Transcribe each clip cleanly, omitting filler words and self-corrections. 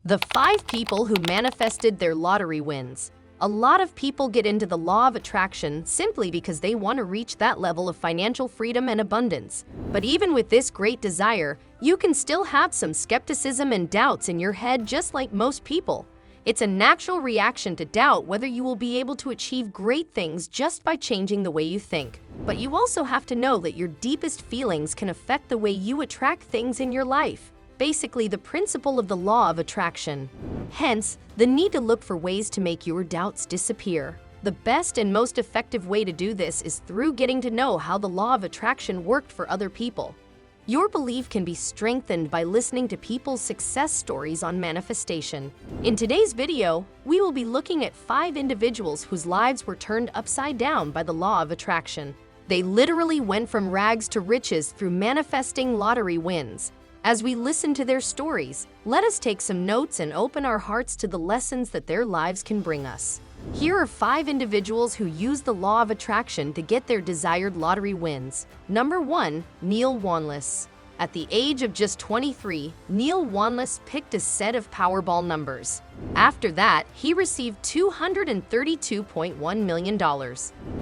The 5 people who manifested their lottery wins. A lot of people get into the law of attraction simply because they want to reach that level of financial freedom and abundance. But even with this great desire, you can still have some skepticism and doubts in your head, just like most people. It's a natural reaction to doubt whether you will be able to achieve great things just by changing the way you think. But you also have to know that your deepest feelings can affect the way you attract things in your life. Basically, the principle of the law of attraction. Hence, the need to look for ways to make your doubts disappear. The best and most effective way to do this is through getting to know how the law of attraction worked for other people. Your belief can be strengthened by listening to people's success stories on manifestation. In today's video, we will be looking at 5 individuals whose lives were turned upside down by the law of attraction. They literally went from rags to riches through manifesting lottery wins. As we listen to their stories, let us take some notes and open our hearts to the lessons that their lives can bring us. Here are 5 individuals who use the law of attraction to get their desired lottery wins. Number 1, Neil Wanless. At the age of just 23, Neil Wanless picked a set of Powerball numbers. After that, he received $232.1 million.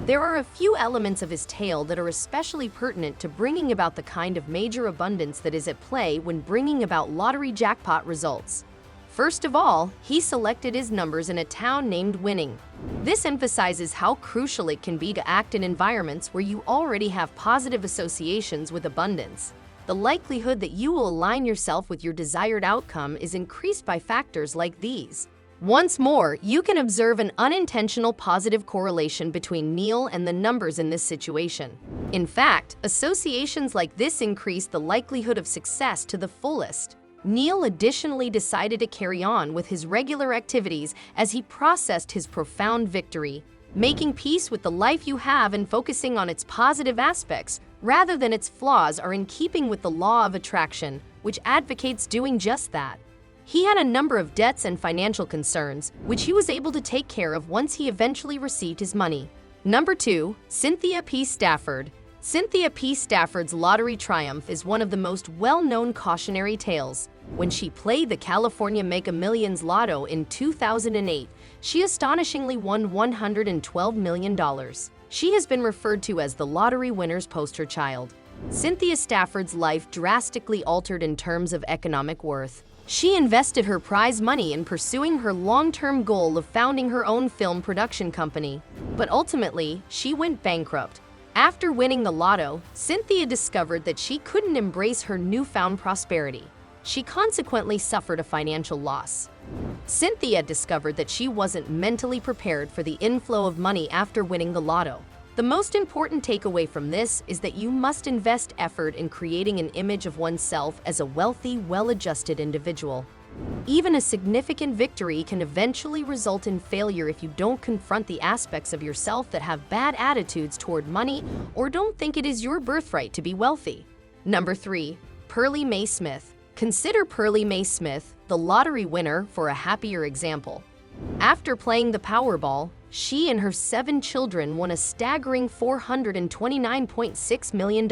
There are a few elements of his tale that are especially pertinent to bringing about the kind of major abundance that is at play when bringing about lottery jackpot results. First of all, he selected his numbers in a town named Winning. This emphasizes how crucial it can be to act in environments where you already have positive associations with abundance. The likelihood that you will align yourself with your desired outcome is increased by factors like these. Once more, you can observe an unintentional positive correlation between Neil and the numbers in this situation. In fact, associations like this increase the likelihood of success to the fullest. Neil additionally decided to carry on with his regular activities as he processed his profound victory. Making peace with the life you have and focusing on its positive aspects rather than its flaws are in keeping with the law of attraction, which advocates doing just that. He had a number of debts and financial concerns, which he was able to take care of once he eventually received his money. Number 2, Cynthia P. Stafford. Cynthia P. Stafford's lottery triumph is one of the most well-known cautionary tales. When she played the California Mega Millions Lotto in 2008, she astonishingly won $112 million. She has been referred to as the lottery winner's poster child. Cynthia Stafford's life drastically altered in terms of economic worth. She invested her prize money in pursuing her long-term goal of founding her own film production company. But ultimately, she went bankrupt. After winning the lotto, Cynthia discovered that she couldn't embrace her newfound prosperity. She consequently suffered a financial loss. Cynthia discovered that she wasn't mentally prepared for the inflow of money after winning the lotto. The most important takeaway from this is that you must invest effort in creating an image of oneself as a wealthy, well-adjusted individual. Even a significant victory can eventually result in failure if you don't confront the aspects of yourself that have bad attitudes toward money or don't think it is your birthright to be wealthy. Number 3, Pearlie Mae Smith. Consider Pearlie Mae Smith, the lottery winner, for a happier example. After playing the Powerball, she and her 7 children won a staggering $429.6 million.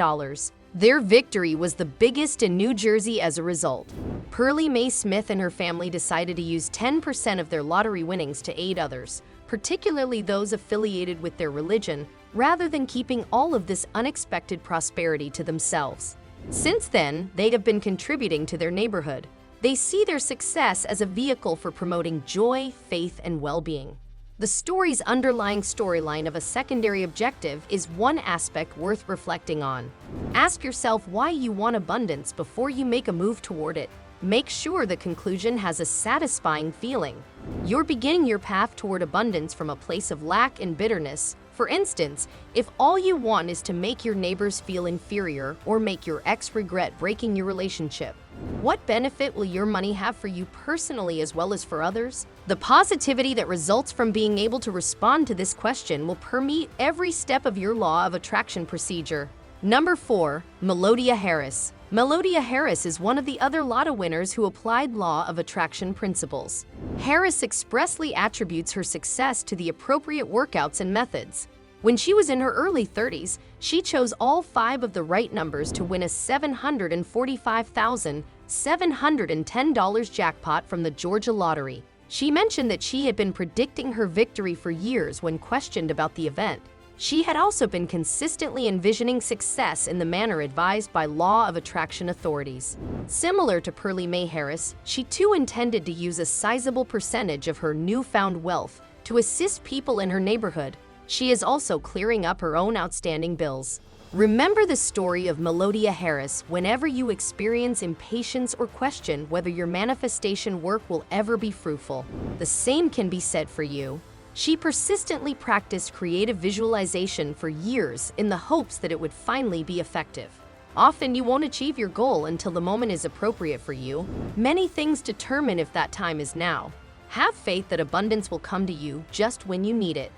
Their victory was the biggest in New Jersey as a result. Pearlie Mae Smith and her family decided to use 10% of their lottery winnings to aid others, particularly those affiliated with their religion, rather than keeping all of this unexpected prosperity to themselves. Since then, they have been contributing to their neighborhood. They see their success as a vehicle for promoting joy, faith, and well-being. The story's underlying storyline of a secondary objective is one aspect worth reflecting on. Ask yourself why you want abundance before you make a move toward it. Make sure the conclusion has a satisfying feeling. You're beginning your path toward abundance from a place of lack and bitterness. For instance, if all you want is to make your neighbors feel inferior or make your ex regret breaking your relationship, what benefit will your money have for you personally as well as for others? The positivity that results from being able to respond to this question will permeate every step of your law of attraction procedure. Number 4, Melodia Harris. Melodia Harris is one of the other lotto winners who applied law of attraction principles. Harris expressly attributes her success to the appropriate workouts and methods. When she was in her early 30s, she chose all 5 of the right numbers to win a $745,000 $710 jackpot from the Georgia lottery. She mentioned that she had been predicting her victory for years when questioned about the event. She had also been consistently envisioning success in the manner advised by law of attraction authorities. Similar to Pearlie Mae Harris, she too intended to use a sizable percentage of her newfound wealth to assist people in her neighborhood. She is also clearing up her own outstanding bills. Remember the story of Melodia Harris whenever you experience impatience or question whether your manifestation work will ever be fruitful. The same can be said for you. She persistently practiced creative visualization for years in the hopes that it would finally be effective. Often you won't achieve your goal until the moment is appropriate for you. Many things determine if that time is now. Have faith that abundance will come to you just when you need it.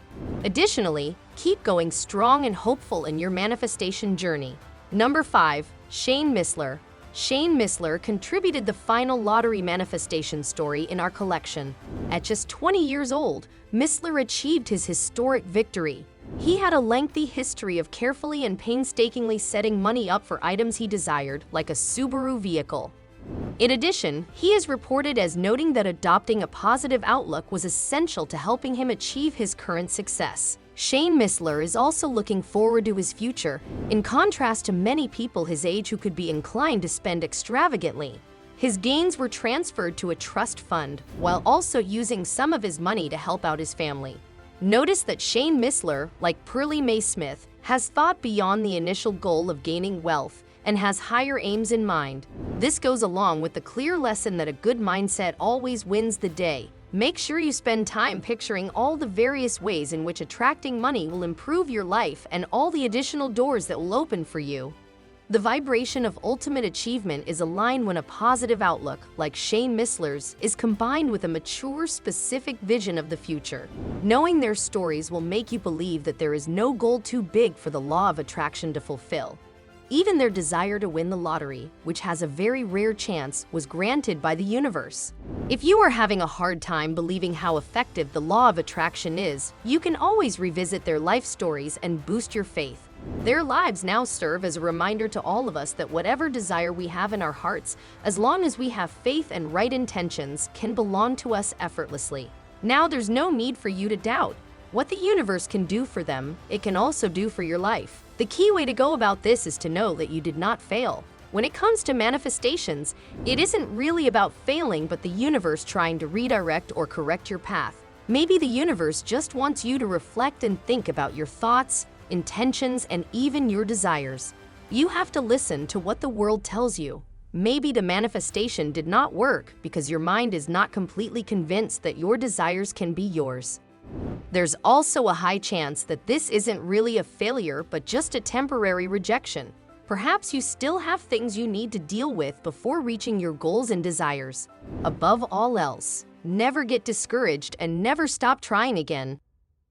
Additionally, keep going strong and hopeful in your manifestation journey. Number 5. Shane Missler. Shane Missler contributed the final lottery manifestation story in our collection. At just 20 years old, Missler achieved his historic victory. He had a lengthy history of carefully and painstakingly setting money up for items he desired, like a Subaru vehicle. In addition, he is reported as noting that adopting a positive outlook was essential to helping him achieve his current success. Shane Missler is also looking forward to his future, in contrast to many people his age who could be inclined to spend extravagantly. His gains were transferred to a trust fund, while also using some of his money to help out his family. Notice that Shane Missler, like Pearlie Mae Smith, has thought beyond the initial goal of gaining wealth and has higher aims in mind. This goes along with the clear lesson that a good mindset always wins the day. Make sure you spend time picturing all the various ways in which attracting money will improve your life and all the additional doors that will open for you. The vibration of ultimate achievement is aligned when a positive outlook, like Shane Missler's, is combined with a mature, specific vision of the future. Knowing their stories will make you believe that there is no goal too big for the law of attraction to fulfill. Even their desire to win the lottery, which has a very rare chance, was granted by the universe. If you are having a hard time believing how effective the law of attraction is, you can always revisit their life stories and boost your faith. Their lives now serve as a reminder to all of us that whatever desire we have in our hearts, as long as we have faith and right intentions, can belong to us effortlessly. Now there's no need for you to doubt. What the universe can do for them, it can also do for your life. The key way to go about this is to know that you did not fail. When it comes to manifestations, it isn't really about failing, but the universe trying to redirect or correct your path. Maybe the universe just wants you to reflect and think about your thoughts, intentions, and even your desires. You have to listen to what the world tells you. Maybe the manifestation did not work because your mind is not completely convinced that your desires can be yours. There's also a high chance that this isn't really a failure, but just a temporary rejection. Perhaps you still have things you need to deal with before reaching your goals and desires. Above all else, never get discouraged and never stop trying again.